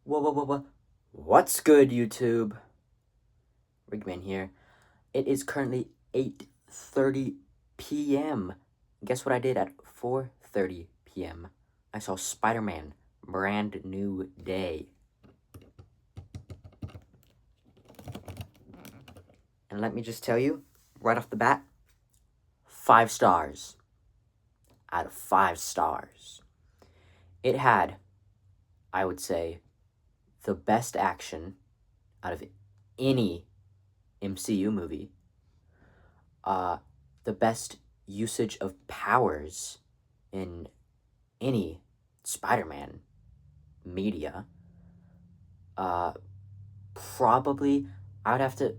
Whoa. What's good, YouTube? Rigman here. It is currently 8:30 p.m. Guess what I did at 4:30 p.m.? I saw Spider-Man Brand New Day. And let me just tell you, right off the bat, 5 stars out of 5 stars. It had, I would say, the best action out of any MCU movie. The best usage of powers in any Spider-Man media. Probably, I would have to.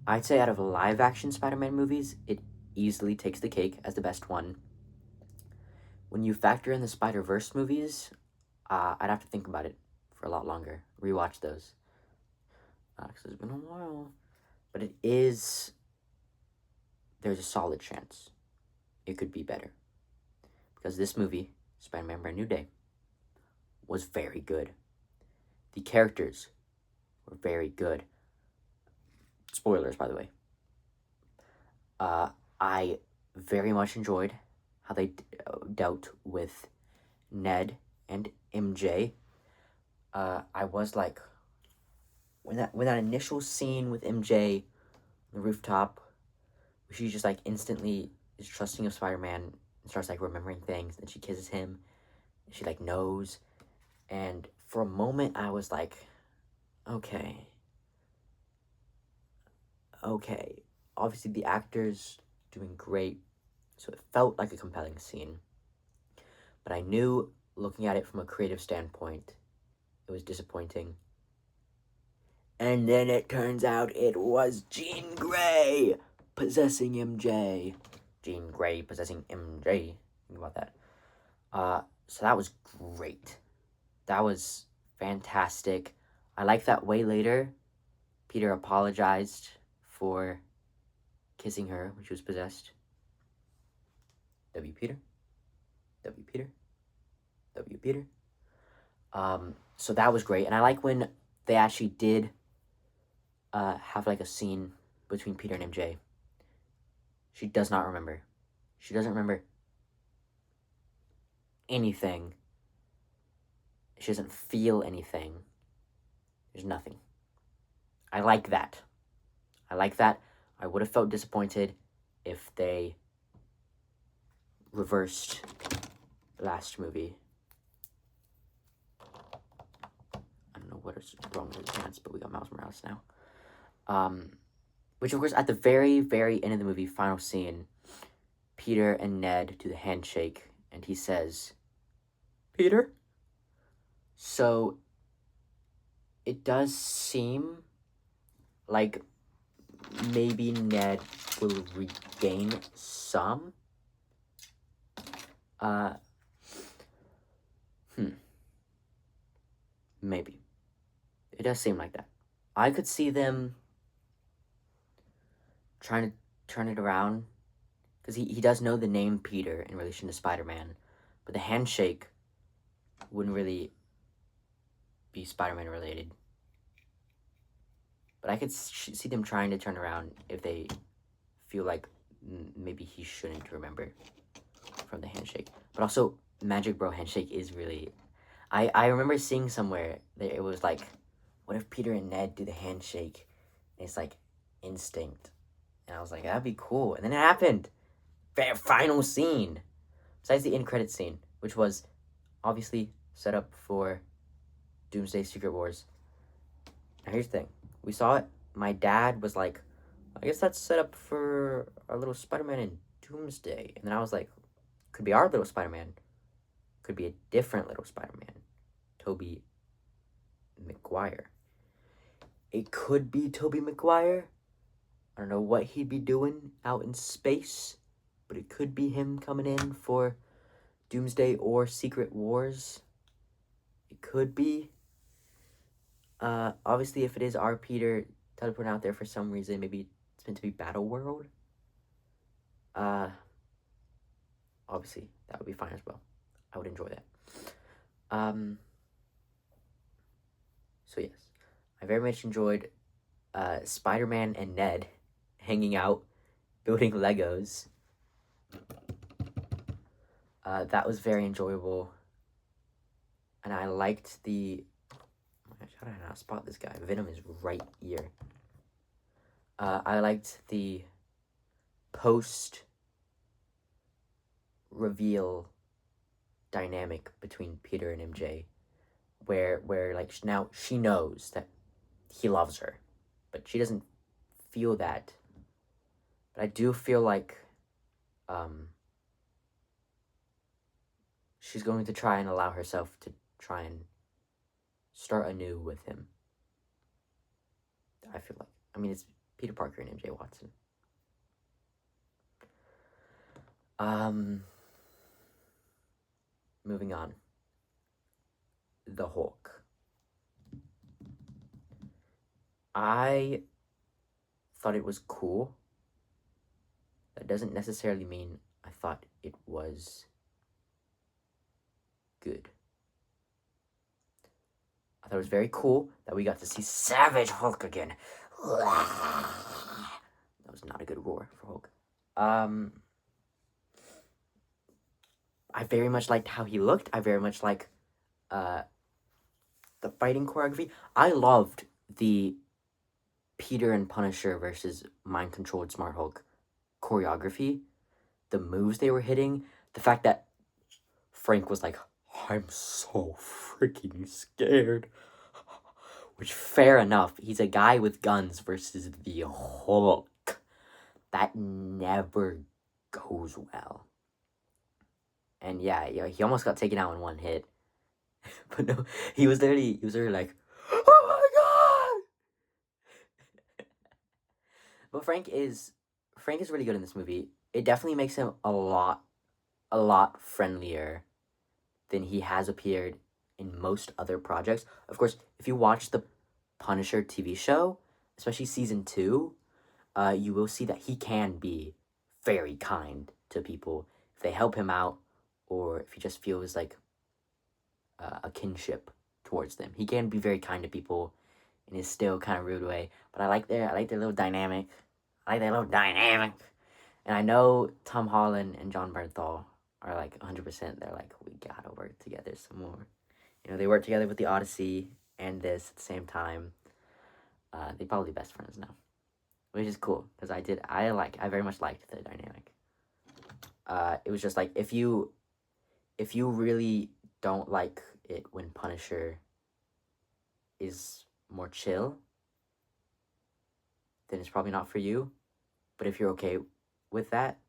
I'd say out of live action Spider-Man movies, it easily takes the cake as the best one. When you factor in the Spider-Verse movies, I'd have to think about it for a lot longer. Rewatch those. Because it's been a while. But it is. There's a solid chance it could be better. Because this movie, Spider-Man Brand New Day, was very good. The characters were very good. Spoilers, by the way. I very much enjoyed how they dealt with Ned and MJ. I was like, when that initial scene with MJ on the rooftop, where she just like instantly is trusting of Spider-Man and starts like remembering things, and she kisses him, and she like knows, and for a moment I was like, okay. Obviously the actors doing great, so it felt like a compelling scene. But I knew, looking at it from a creative standpoint, it was disappointing. And then it turns out it was Jean Grey possessing MJ. Jean Grey possessing MJ. Think about that. So that was great. That was fantastic. I like that way later, Peter apologized for kissing her when she was possessed. W. Peter. So that was great. And I like when they actually did have like a scene between Peter and MJ. She does not remember. She doesn't remember anything. She doesn't feel anything. There's nothing. I like that. I would have felt disappointed if they reversed last movie. I don't know what is wrong with the chance, but we got Miles Morales now. Which of course at the very, very end of the movie, final scene, Peter and Ned do the handshake, and he says, "Peter?" So it does seem like maybe Ned will regain some. Maybe. It does seem like that. I could see them trying to turn it around, because he does know the name Peter in relation to Spider-Man, but the handshake wouldn't really be Spider-Man related. But I could see them trying to turn around if they feel like maybe he shouldn't remember from the handshake. But also, Magic Bro handshake is really... I remember seeing somewhere that it was like, what if Peter and Ned do the handshake? And it's like instinct. And I was like, that'd be cool. And then it happened. Final scene. Besides the end credit scene, which was obviously set up for Doomsday Secret Wars. Now here's the thing. We saw it. My dad was like, I guess that's set up for our little Spider-Man in Doomsday. And then I was like, could be our little Spider-Man. Could be a different little Spider-Man. Tobey Maguire. It could be Tobey Maguire. I don't know what he'd be doing out in space, but it could be him coming in for Doomsday or Secret Wars. It could be. Obviously, if it is our Peter teleporting out there for some reason, maybe it's meant to be Battle World. Obviously, that would be fine as well. I would enjoy that. So yes, I very much enjoyed Spider-Man and Ned hanging out, building Legos. That was very enjoyable, and I liked the. Oh my gosh, how did I not spot this guy? Venom is right here. I liked the post reveal dynamic between Peter and MJ, where like now she knows that he loves her, but she doesn't feel that. But I do feel like she's going to try and allow herself to try and start anew with him. I feel like. I mean, it's Peter Parker and MJ Watson. Moving on. The Hulk. I thought it was cool. That doesn't necessarily mean I thought it was good. I thought it was very cool that we got to see Savage Hulk again. That was not a good roar for Hulk. I very much liked how he looked. I very much like the fighting choreography. I loved the Peter and Punisher versus Mind Controlled Smart Hulk choreography. The moves they were hitting. The fact that Frank was like, I'm so freaking scared. Which, fair enough. He's a guy with guns versus the Hulk. That never goes well. And yeah, he almost got taken out in one hit. But no, he was literally like, oh my god! But Frank is really good in this movie. It definitely makes him a lot friendlier than he has appeared in most other projects. Of course, if you watch the Punisher TV show, especially season 2, you will see that he can be very kind to people if they help him out, or if he just feels like a kinship towards them. He can be very kind to people in his still kind of rude way. But I like their little dynamic. And I know Tom Holland and John Bernthal are like 100%. They're like, we gotta work together some more. You know, they work together with the Odyssey and this at the same time. They're probably best friends now, which is cool because I very much liked the dynamic. It was just like if you really don't like it when Punisher is more chill, then it's probably not for you. But if you're okay with that,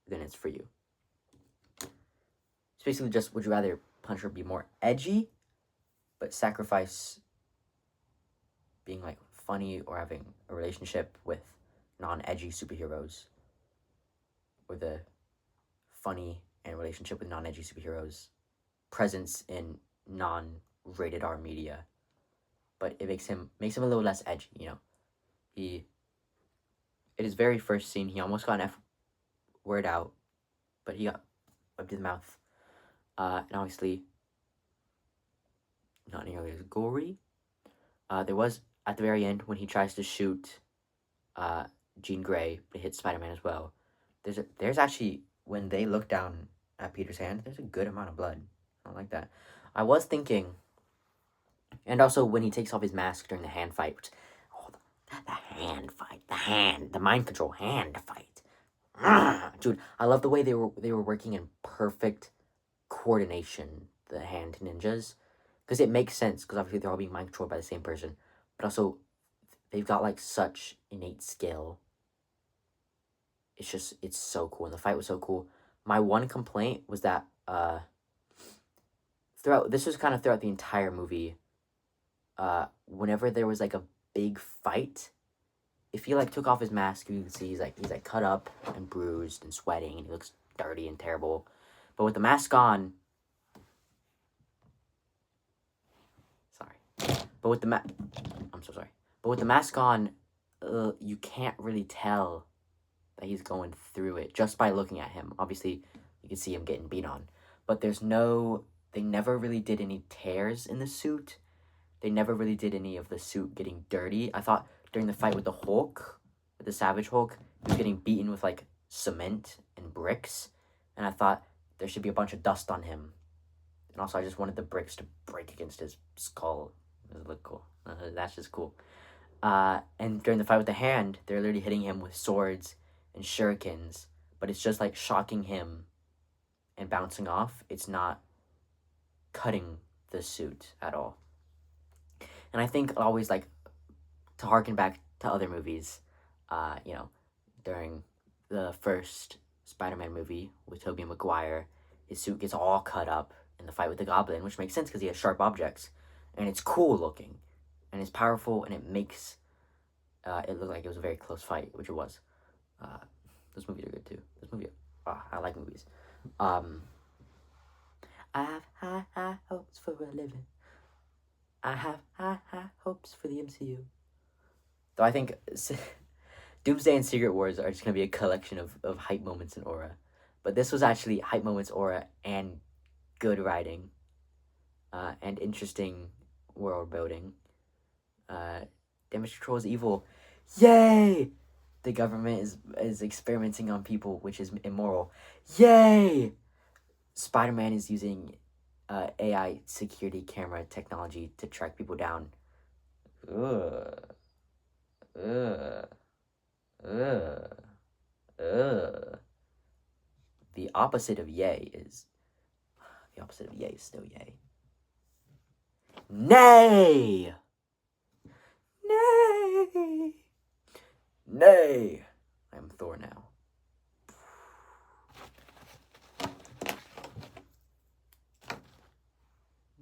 then it's for you. It's basically just, would you rather Punisher be more edgy, but sacrifice being like funny or having a relationship with non-edgy superheroes, or the funny and relationship with non-edgy superheroes presence in non-rated R media, but it makes him a little less edgy, you know. In his very first scene, he almost got an F word out, but he got wiped in the mouth. And obviously, not nearly as gory. There was, at the very end, when he tries to shoot Jean Grey, but it hits Spider-Man as well. There's actually, when they look down at Peter's hand, there's a good amount of blood. I don't like that. I was thinking, and also when he takes off his mask during the hand fight, which, the hand fight, the mind control hand fight. Dude, I love the way they were working in perfect coordination, the hand ninjas, because it makes sense, because obviously they're all being mind controlled by the same person, but also they've got like such innate skill. It's so cool, and the fight was so cool. My one complaint was that throughout the entire movie, whenever there was like a big fight, if he like took off his mask, you can see he's like cut up and bruised and sweating, and he looks dirty and terrible. But with the mask on, I'm so sorry. But with the mask on, you can't really tell that he's going through it just by looking at him. Obviously, you can see him getting beat on, but they never really did any tears in the suit. they never really did any of the suit getting dirty. I thought during the fight with the Hulk, with the Savage Hulk, he was getting beaten with like cement and bricks, and I thought there should be a bunch of dust on him. And also, I just wanted the bricks to break against his skull. It would look cool. That's just cool. And during the fight with the Hand, they're literally hitting him with swords and shurikens, but it's just like shocking him and bouncing off. It's not cutting the suit at all. And I think always like to harken back to other movies, during the first Spider-Man movie with Tobey Maguire, his suit gets all cut up in the fight with the Goblin, which makes sense because he has sharp objects, and it's cool looking, and it's powerful, and it makes it look like it was a very close fight, which it was. Those movies are good too. I like movies. I have high hopes for a living. I have high hopes for the MCU. Though I think Doomsday and Secret Wars are just going to be a collection of hype moments in aura. But this was actually hype moments, aura, and good writing. And interesting world building. Damage control is evil. Yay! The government is experimenting on people, which is immoral. Yay! Spider-Man is using AI security camera technology to track people down. Ugh. The opposite of yay is still yay. Nay! Nay! Nay! I am Thor now.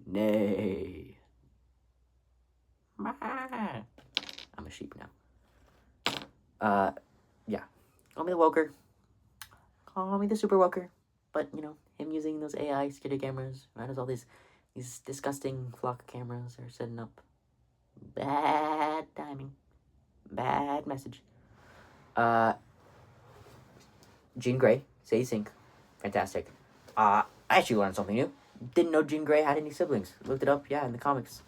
Nay. I'm a sheep now. Yeah. Call me the Woker. Call me the Super Woker. But, him using those AI security cameras, right, as all these disgusting flock cameras are setting up. Bad timing. Bad message. Jean Grey, Sadie Sink. Fantastic. I actually learned something new. Didn't know Jean Grey had any siblings. Looked it up, yeah, in the comics.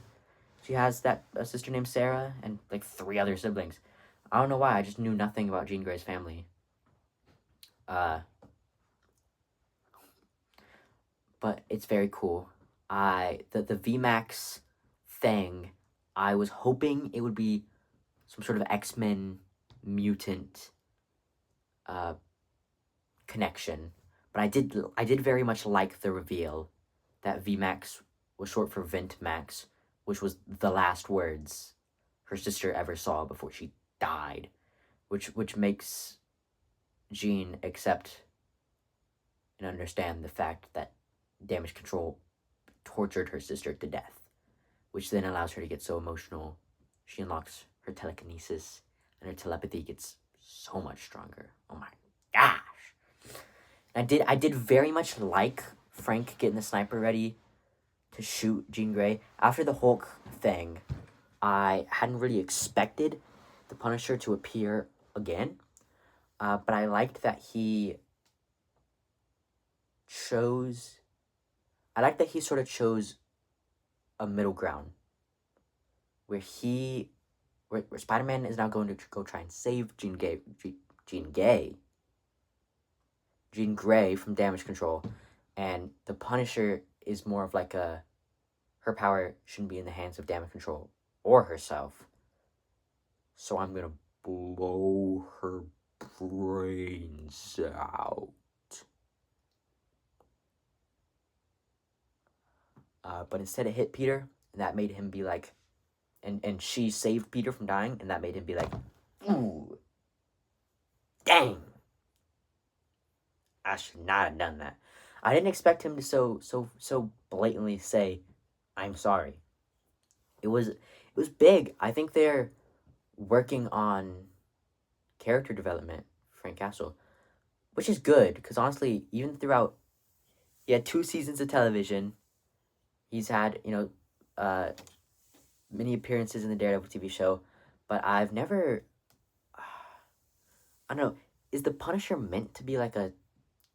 She has a sister named Sarah and like 3 other siblings. I don't know why, I just knew nothing about Jean Grey's family. But it's very cool. The VMAX thing, I was hoping it would be some sort of X-Men mutant connection. But I did very much like the reveal that VMAX was short for Ventmax, which was the last words her sister ever saw before she died, which makes Jean accept and understand the fact that Damage Control tortured her sister to death, which then allows her to get so emotional. She unlocks her telekinesis, and her telepathy gets so much stronger. Oh my gosh! I did very much like Frank getting the sniper ready to shoot Jean Grey. After the Hulk thing, I hadn't really expected the Punisher to appear again, but I liked that he sort of chose a middle ground where Spider-Man is now going to go try and save Jean Grey from Damage Control, and the Punisher is more of like her power shouldn't be in the hands of Damage Control or herself, so I'm gonna blow her brains out. But instead it hit Peter, and that made him be like, and she saved Peter from dying, and that made him be like, ooh, dang, I should not have done that. I didn't expect him to so blatantly say, I'm sorry. It was big. I think they're working on character development for Frank Castle, which is good, because honestly, even throughout, he had 2 seasons of television. He's had, many appearances in the Daredevil TV show, but I've never, I don't know, is the Punisher meant to be like a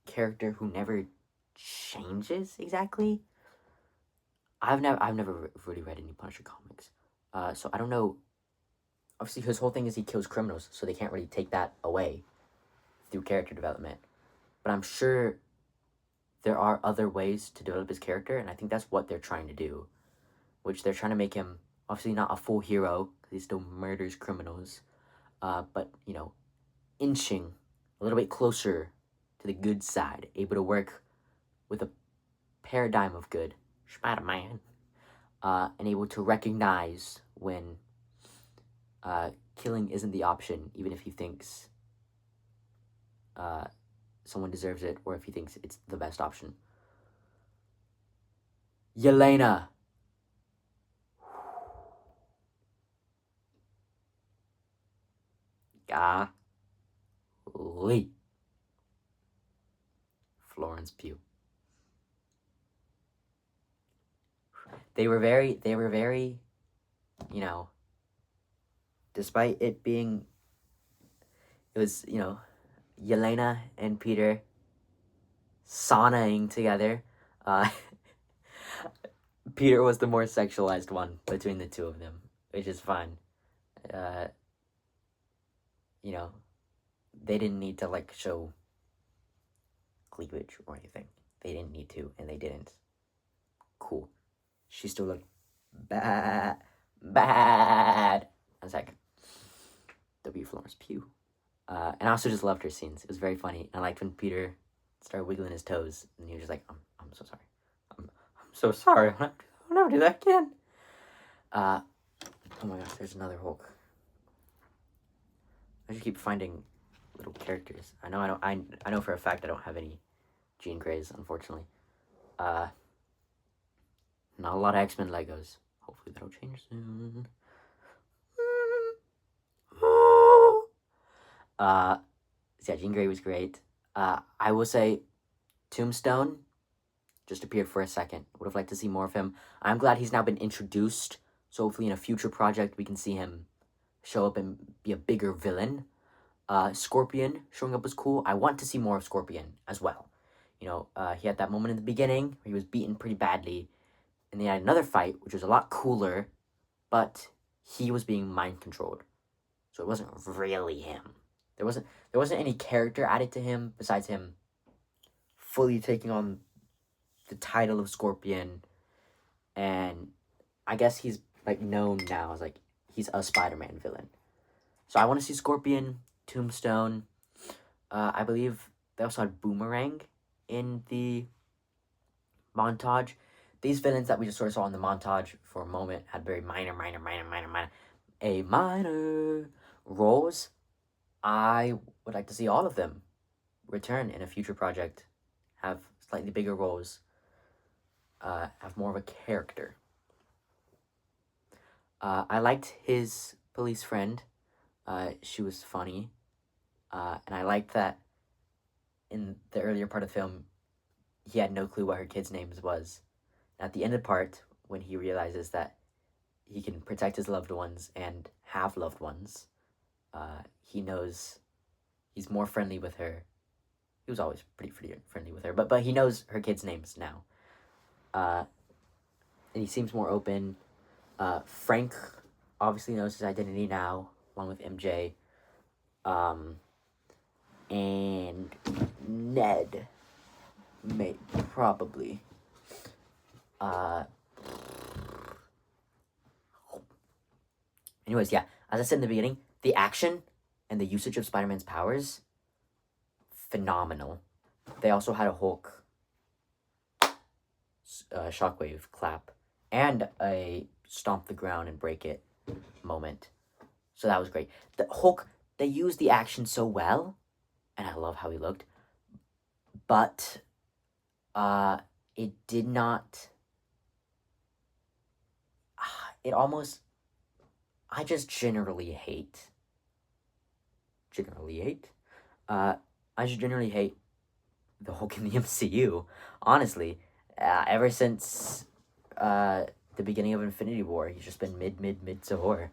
character who never changes exactly? I've never really read any Punisher comics, so I don't know. Obviously, his whole thing is he kills criminals, so they can't really take that away through character development. But I'm sure there are other ways to develop his character, and I think that's what they're trying to do. Which they're trying to make him obviously not a full hero because he still murders criminals, but inching a little bit closer to the good side, able to work with a paradigm of good, Spider-Man, and able to recognize when killing isn't the option, even if he thinks someone deserves it or if he thinks it's the best option. Yelena. Golly. Florence Pugh. They were very, despite it being, it was, Yelena and Peter saunaing together. Peter was the more sexualized one between the two of them, which is fine. They didn't need to show cleavage or anything. They didn't need to, and they didn't. Cool. She still looked bad. I was like, W. Florence Pugh. And I also just loved her scenes. It was very funny. And I liked when Peter started wiggling his toes, and he was just like, I'm so sorry. I'm so sorry. I'll never do that again. Oh my gosh, there's another Hulk. I just keep finding little characters. I know for a fact I don't have any Jean Greys, unfortunately. Not a lot of X-Men Legos. Hopefully that'll change soon. Yeah, Jean Grey was great. I will say Tombstone just appeared for a second. Would have liked to see more of him. I'm glad he's now been introduced, so hopefully in a future project we can see him show up and be a bigger villain. Scorpion showing up was cool. I want to see more of Scorpion as well. He had that moment in the beginning where he was beaten pretty badly, and they had another fight which was a lot cooler, but he was being mind controlled, so it wasn't really him. There wasn't any character added to him besides him fully taking on the title of Scorpion, and I guess he's known now as he's a Spider-Man villain. So I want to see Scorpion, Tombstone. I believe they also had Boomerang in the montage. These villains that we just sort of saw in the montage for a moment had very minor roles. I would like to see all of them return in a future project, have slightly bigger roles, have more of a character. I liked his police friend. She was funny. And I liked that in the earlier part of the film, he had no clue what her kids' names was. At the end of the part, when he realizes that he can protect his loved ones and have loved ones, he knows he's more friendly with her. He was always pretty friendly with her, but he knows her kids' names now. And he seems more open. Frank obviously knows his identity now, along with MJ. And Ned may probably. Anyways, yeah, as I said in the beginning, the action and the usage of Spider-Man's powers, phenomenal. They also had a Hulk shockwave clap and a stomp the ground and break it moment. So that was great. The Hulk, they used the action so well, and I love how he looked, but it did not, I just generally hate the Hulk in the MCU, honestly. Ever since the beginning of Infinity War, he's just been mid to horror.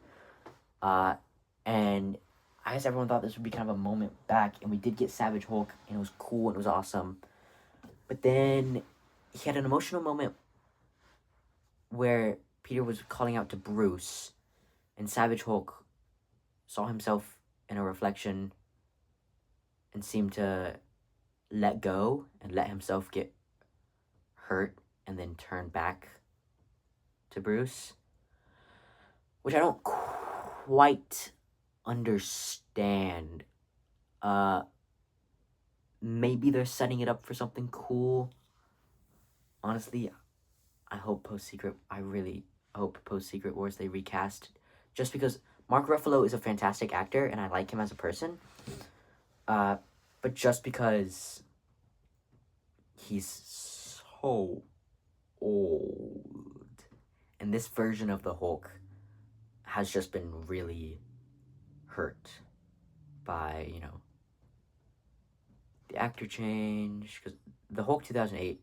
And I guess everyone thought this would be kind of a moment back, and we did get Savage Hulk, and it was cool, and it was awesome. But then he had an emotional moment where Peter was calling out to Bruce, and Savage Hulk saw himself in a reflection and seemed to let go and let himself get hurt and then turn back to Bruce, which I don't quite understand. Maybe they're setting it up for something cool. Honestly, I really hope Post Secret Wars they recast, just because Mark Ruffalo is a fantastic actor and I like him as a person. But just because he's so old, and this version of the Hulk has just been really hurt by, the actor change, because the Hulk 2008,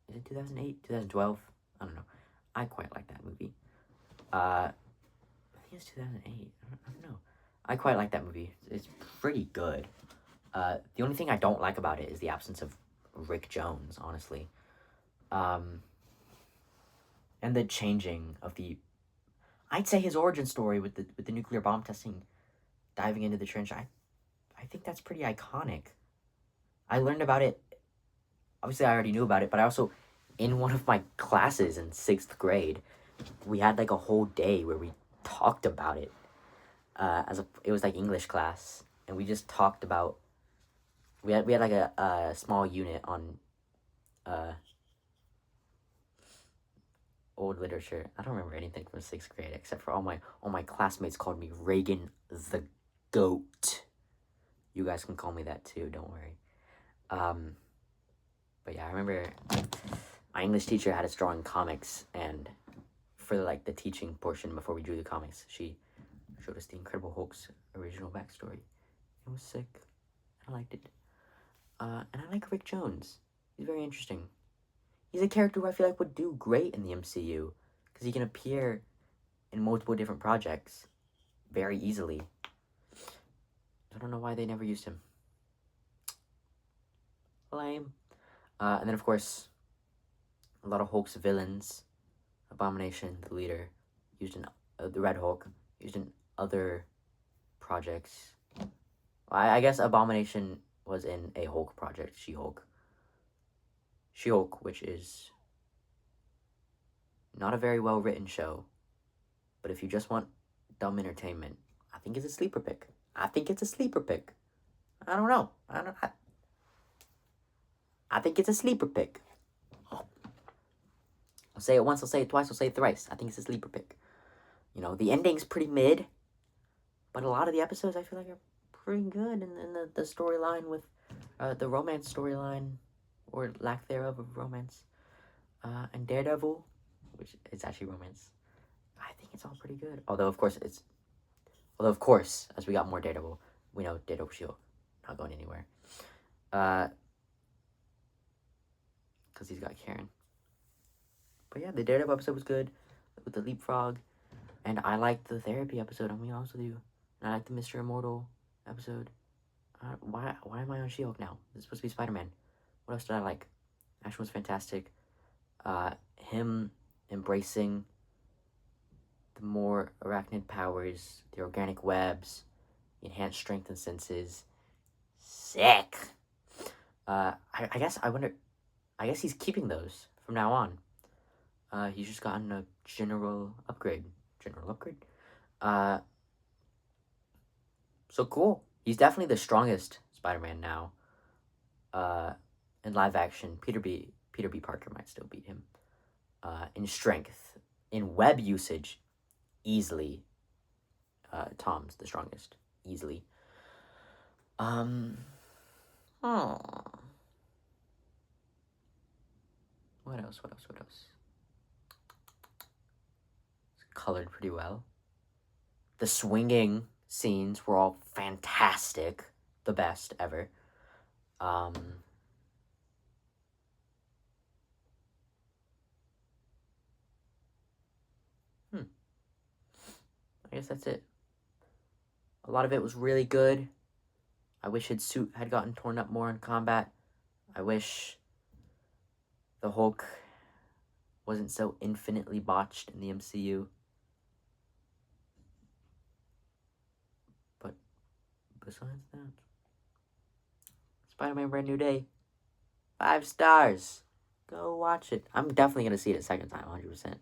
is it 2008, 2012? I don't know. I quite like that movie. I think it's 2008. I don't know. I quite like that movie. It's pretty good. The only thing I don't like about it is the absence of Rick Jones, honestly. And the changing of I'd say his origin story with the nuclear bomb testing, diving into the trench. I think that's pretty iconic. I learned about it. Obviously, I already knew about it, but I also, in one of my classes in 6th grade, we had like a whole day where we talked about it. It was like English class, and we just talked about. We had like a small unit on old literature. I don't remember anything from 6th grade except for all my classmates called me Reagan the Goat. You guys can call me that too. Don't worry. But yeah, I remember my English teacher had us drawing comics, and for like the teaching portion before we drew the comics, she showed us the Incredible Hulk's original backstory. It was sick. I liked it. And I like Rick Jones. He's very interesting. He's a character who I feel like would do great in the MCU, because he can appear in multiple different projects very easily. I don't know why they never used him. Lame. And then, of course, a lot of Hulk's villains. Abomination, the leader, used in the Red Hulk, used in other projects. I guess Abomination was in a Hulk project, She-Hulk. She-Hulk, which is not a very well-written show, but if you just want dumb entertainment, I think it's a sleeper pick. I think it's a sleeper pick. I don't know. I think it's a sleeper pick. I'll say it once, I'll say it twice, I'll say it thrice. I think it's a sleeper pick. The ending's pretty mid, but a lot of the episodes I feel like are pretty good, and the storyline with the romance storyline, or lack thereof of romance, and Daredevil, which is actually romance. I think it's all pretty good. Although of course, as we got more Daredevil, we know Daredevil Shield not going anywhere. Because he's got Karen. But yeah, the Daredevil episode was good with the leapfrog, and I liked the therapy episode. I'm being honest with you, and I liked the Mr. Immortal episode. Why am I on She-Hulk now? This is supposed to be Spider-Man. What else did I like? Action was fantastic. Him embracing the more arachnid powers, the organic webs, enhanced strength and senses. Sick. I guess he's keeping those from now on. He's just gotten a general upgrade. So cool. He's definitely the strongest Spider-Man now. In live action, Peter B. Parker might still beat him. In strength, in web usage, easily. Tom's the strongest, easily. What else? It's colored pretty well. The swinging scenes were all fantastic. The best ever. I guess that's it. A lot of it was really good. I wish his suit had gotten torn up more in combat. I wish the Hulk wasn't so infinitely botched in the MCU. But besides that, Spider-Man Brand New Day, 5 stars. Go watch it. I'm definitely gonna see it a second time, 100%.